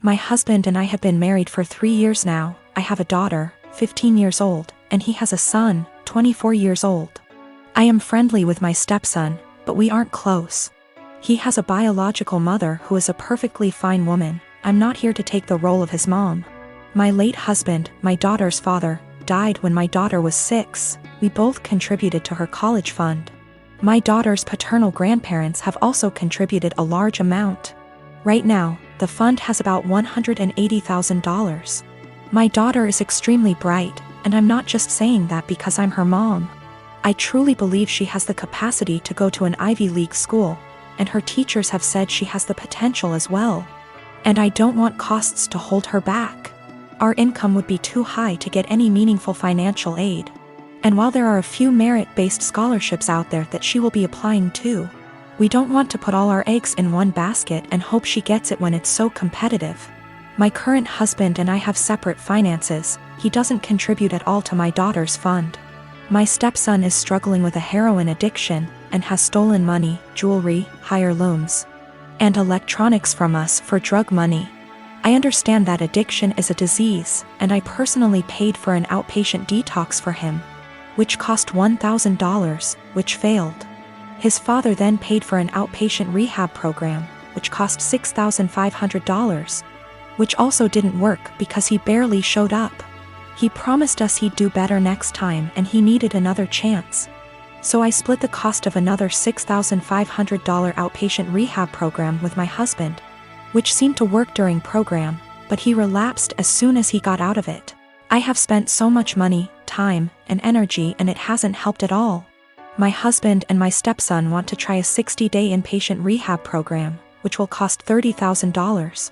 My husband and I have been married for 3 years now. I have a daughter, 15 years old, and he has a son, 24 years old. I am friendly with my stepson, but we aren't close. He has a biological mother who is a perfectly fine woman. I'm not here to take the role of his mom. My late husband, my daughter's father, died when my daughter was 6. We both contributed to her college fund. My daughter's paternal grandparents have also contributed a large amount. Right now, the fund has about $180,000. My daughter is extremely bright, and I'm not just saying that because I'm her mom. I truly believe she has the capacity to go to an Ivy League school, and her teachers have said she has the potential as well. And I don't want costs to hold her back. Our income would be too high to get any meaningful financial aid. And while there are a few merit-based scholarships out there that she will be applying to, we don't want to put all our eggs in one basket and hope she gets it when it's so competitive. My current husband and I have separate finances. He doesn't contribute at all to my daughter's fund. My stepson is struggling with a heroin addiction and has stolen money, jewelry, higher loans, and electronics from us for drug money. I understand that addiction is a disease, and I personally paid for an outpatient detox for him, which cost $1,000, which failed. His father then paid for an outpatient rehab program, which cost $6,500, which also didn't work because he barely showed up. He promised us he'd do better next time and he needed another chance. So I split the cost of another $6,500 outpatient rehab program with my husband, which seemed to work during program, but he relapsed as soon as he got out of it. I have spent so much money, time, and energy and it hasn't helped at all. My husband and my stepson want to try a 60-day inpatient rehab program, which will cost $30,000.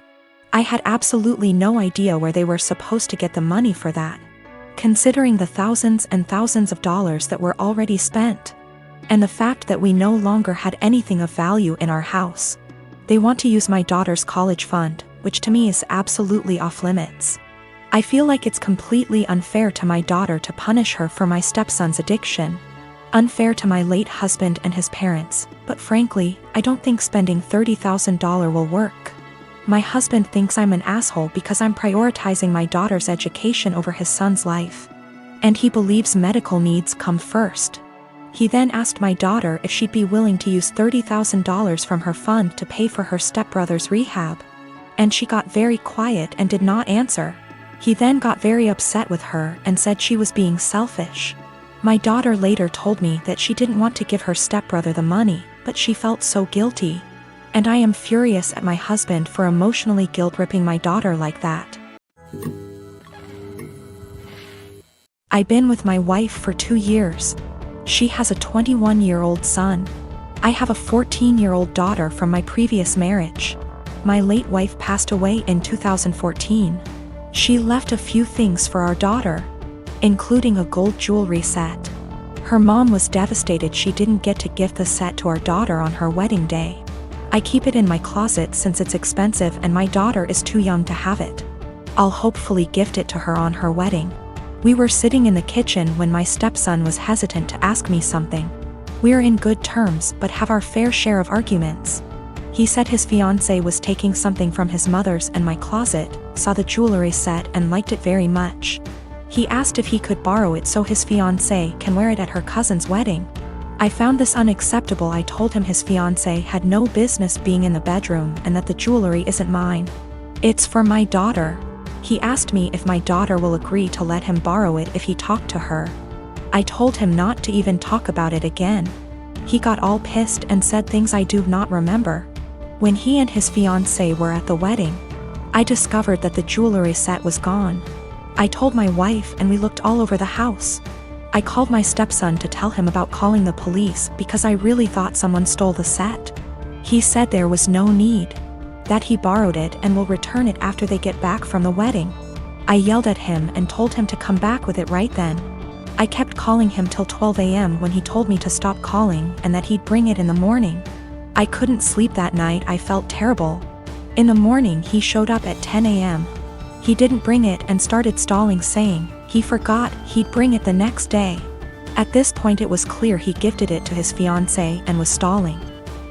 I had absolutely no idea where they were supposed to get the money for that, considering the thousands and thousands of dollars that were already spent, and the fact that we no longer had anything of value in our house. They want to use my daughter's college fund, which to me is absolutely off limits. I feel like it's completely unfair to my daughter to punish her for my stepson's addiction, unfair to my late husband and his parents, but frankly, I don't think spending $30,000 will work. My husband thinks I'm an asshole because I'm prioritizing my daughter's education over his son's life, and he believes medical needs come first. He then asked my daughter if she'd be willing to use $30,000 from her fund to pay for her stepbrother's rehab, and she got very quiet and did not answer. He then got very upset with her and said she was being selfish. My daughter later told me that she didn't want to give her stepbrother the money, but she felt so guilty. And I am furious at my husband for emotionally guilt-tripping my daughter like that. I've been with my wife for 2 years. She has a 21-year-old son. I have a 14-year-old daughter from my previous marriage. My late wife passed away in 2014. She left a few things for our daughter, including a gold jewelry set. Her mom was devastated she didn't get to gift the set to our daughter on her wedding day. I keep it in my closet since it's expensive and my daughter is too young to have it. I'll hopefully gift it to her on her wedding. We were sitting in the kitchen when my stepson was hesitant to ask me something. We're in good terms but have our fair share of arguments. He said his fiancée was taking something from his mother's and my closet, saw the jewelry set and liked it very much. He asked if he could borrow it so his fiancée can wear it at her cousin's wedding. I found this unacceptable. I told him his fiancée had no business being in the bedroom and that the jewelry isn't mine. It's for my daughter. He asked me if my daughter will agree to let him borrow it if he talked to her. I told him not to even talk about it again. He got all pissed and said things I do not remember. When he and his fiancée were at the wedding, I discovered that the jewelry set was gone. I told my wife and we looked all over the house. I called my stepson to tell him about calling the police because I really thought someone stole the set. He said there was no need, that he borrowed it and will return it after they get back from the wedding. I yelled at him and told him to come back with it right then. I kept calling him till 12 a.m. when he told me to stop calling and that he'd bring it in the morning. I couldn't sleep that night. I felt terrible. In the morning he showed up at 10 a.m. He didn't bring it and started stalling, saying he forgot he'd bring it the next day. At this point it was clear he gifted it to his fiancée and was stalling.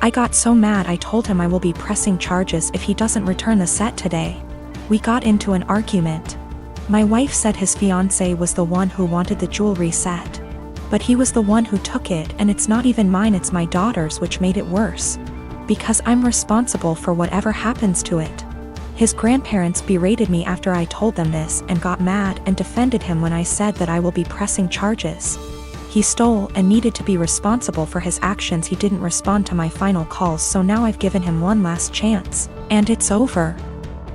I got so mad I told him I will be pressing charges if he doesn't return the set today. We got into an argument. My wife said his fiancée was the one who wanted the jewelry set. But he was the one who took it, and it's not even mine, it's my daughter's, which made it worse. Because I'm responsible for whatever happens to it. His grandparents berated me after I told them this and got mad and defended him when I said that I will be pressing charges. He stole and needed to be responsible for his actions. He didn't respond to my final calls, so now I've given him one last chance, and it's over.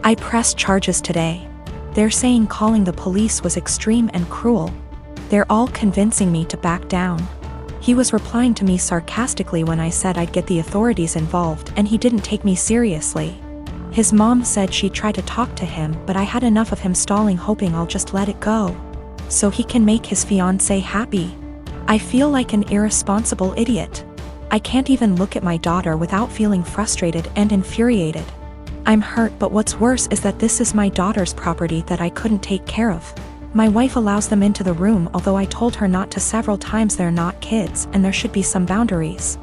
I pressed charges today. They're saying calling the police was extreme and cruel. They're all convincing me to back down. He was replying to me sarcastically when I said I'd get the authorities involved, and he didn't take me seriously. His mom said she tried to talk to him, but I had enough of him stalling, hoping I'll just let it go, so he can make his fiancée happy. I feel like an irresponsible idiot. I can't even look at my daughter without feeling frustrated and infuriated. I'm hurt, but what's worse is that this is my daughter's property that I couldn't take care of. My wife allows them into the room, although I told her not to several times. They're not kids, and there should be some boundaries.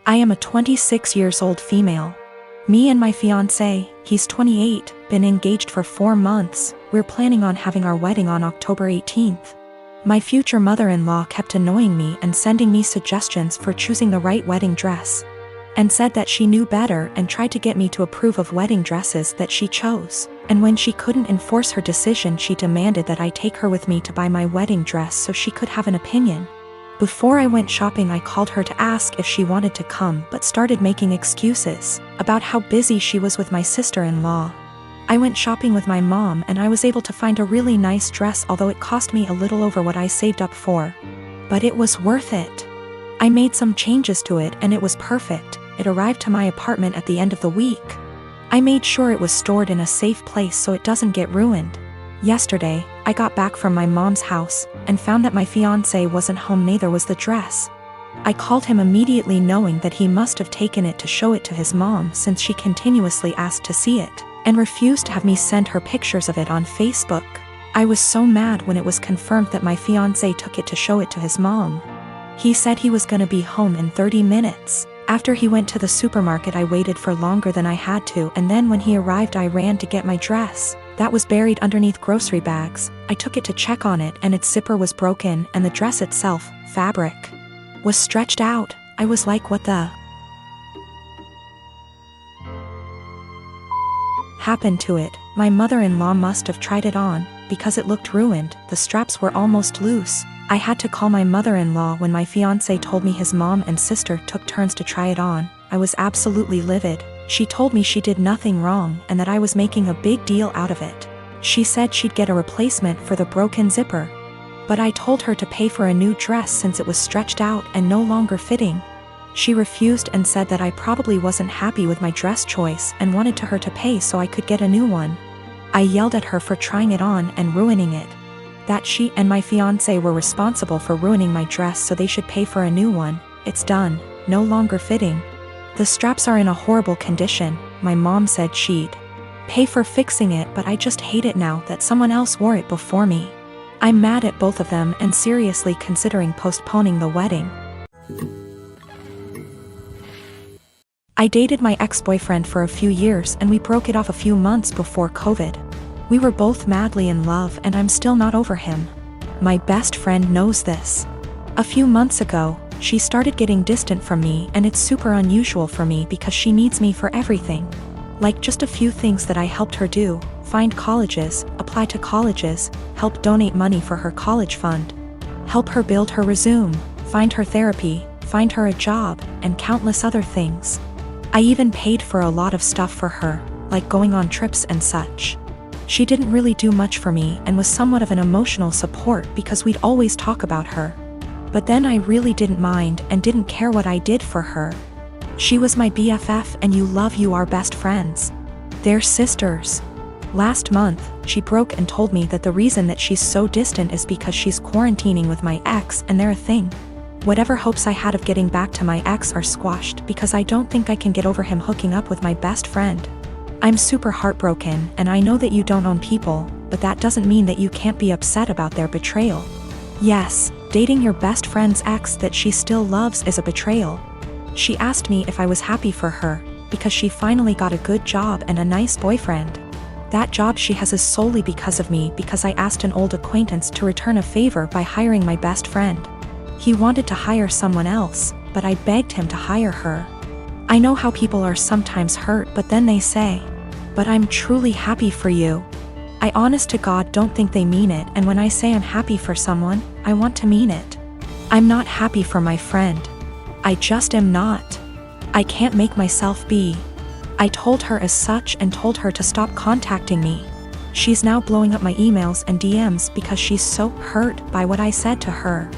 I am a 26 years old female. Me and my fiancé, he's 28, been engaged for 4 months. We're planning on having our wedding on October 18th. My future mother-in-law kept annoying me and sending me suggestions for choosing the right wedding dress, and said that she knew better and tried to get me to approve of wedding dresses that she chose. And when she couldn't enforce her decision, she demanded that I take her with me to buy my wedding dress so she could have an opinion. Before I went shopping, I called her to ask if she wanted to come, but started making excuses about how busy she was with my sister-in-law. I went shopping with my mom and I was able to find a really nice dress, although it cost me a little over what I saved up for. But it was worth it. I made some changes to it and it was perfect. It arrived to my apartment at the end of the week. I made sure it was stored in a safe place so it doesn't get ruined. Yesterday, I got back from my mom's house and found that my fiancé wasn't home, neither was the dress. I called him immediately, knowing that he must have taken it to show it to his mom, since she continuously asked to see it and refused to have me send her pictures of it on Facebook. I was so mad when it was confirmed that my fiancé took it to show it to his mom. He said he was gonna be home in 30 minutes. After he went to the supermarket, I waited for longer than I had to, and then when he arrived I ran to get my dress. That was buried underneath grocery bags. I took it to check on it and its zipper was broken, and the dress itself, fabric, was stretched out. I was like, what the happened to it? My mother-in-law must have tried it on, because it looked ruined. The straps were almost loose. I had to call my mother-in-law when my fiancé told me his mom and sister took turns to try it on. I was absolutely livid. She told me she did nothing wrong and that I was making a big deal out of it. She said she'd get a replacement for the broken zipper. But I told her to pay for a new dress since it was stretched out and no longer fitting. She refused and said that I probably wasn't happy with my dress choice and wanted her to pay so I could get a new one. I yelled at her for trying it on and ruining it. That she and my fiancé were responsible for ruining my dress, so they should pay for a new one. It's done, no longer fitting. The straps are in a horrible condition. My mom said she'd pay for fixing it, but I just hate it now that someone else wore it before me. I'm mad at both of them and seriously considering postponing the wedding. I dated my ex-boyfriend for a few years and we broke it off a few months before COVID. We were both madly in love and I'm still not over him. My best friend knows this. A few months ago, she started getting distant from me, and it's super unusual for me because she needs me for everything. Like just a few things that I helped her do: find colleges, apply to colleges, help donate money for her college fund, help her build her resume, find her therapy, find her a job, and countless other things. I even paid for a lot of stuff for her, like going on trips and such. She didn't really do much for me and was somewhat of an emotional support because we'd always talk about her. But then I really didn't mind and didn't care what I did for her. She was my BFF, and you are best friends. They're sisters. Last month, she broke and told me that the reason that she's so distant is because she's quarantining with my ex and they're a thing. Whatever hopes I had of getting back to my ex are squashed because I don't think I can get over him hooking up with my best friend. I'm super heartbroken, and I know that you don't own people, but that doesn't mean that you can't be upset about their betrayal. Yes, dating your best friend's ex that she still loves is a betrayal. She asked me if I was happy for her, because she finally got a good job and a nice boyfriend. That job she has is solely because of me, because I asked an old acquaintance to return a favor by hiring my best friend. He wanted to hire someone else, but I begged him to hire her. I know how people are sometimes hurt, but then they say, "But I'm truly happy for you." I honest to God don't think they mean it, and when I say I'm happy for someone, I want to mean it. I'm not happy for my friend. I just am not. I can't make myself be. I told her as such and told her to stop contacting me. She's now blowing up my emails and DMs because she's so hurt by what I said to her.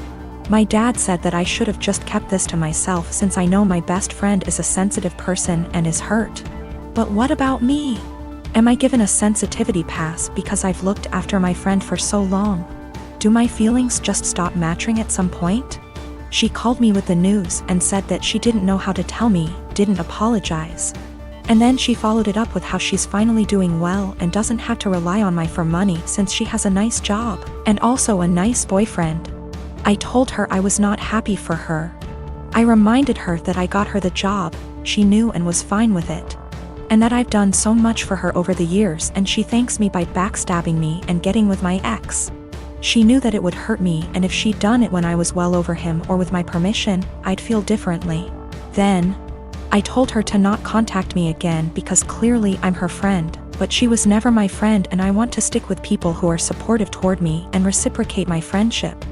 My dad said that I should have just kept this to myself, since I know my best friend is a sensitive person and is hurt. But what about me? Am I given a sensitivity pass because I've looked after my friend for so long? Do my feelings just stop matching at some point? She called me with the news and said that she didn't know how to tell me, didn't apologize. And then she followed it up with how she's finally doing well and doesn't have to rely on me for money since she has a nice job and also a nice boyfriend. I told her I was not happy for her. I reminded her that I got her the job, she knew and was fine with it. And that I've done so much for her over the years, and she thanks me by backstabbing me and getting with my ex. She knew that it would hurt me, and if she'd done it when I was well over him or with my permission, I'd feel differently. Then, I told her to not contact me again because clearly I'm her friend, but she was never my friend, and I want to stick with people who are supportive toward me and reciprocate my friendship.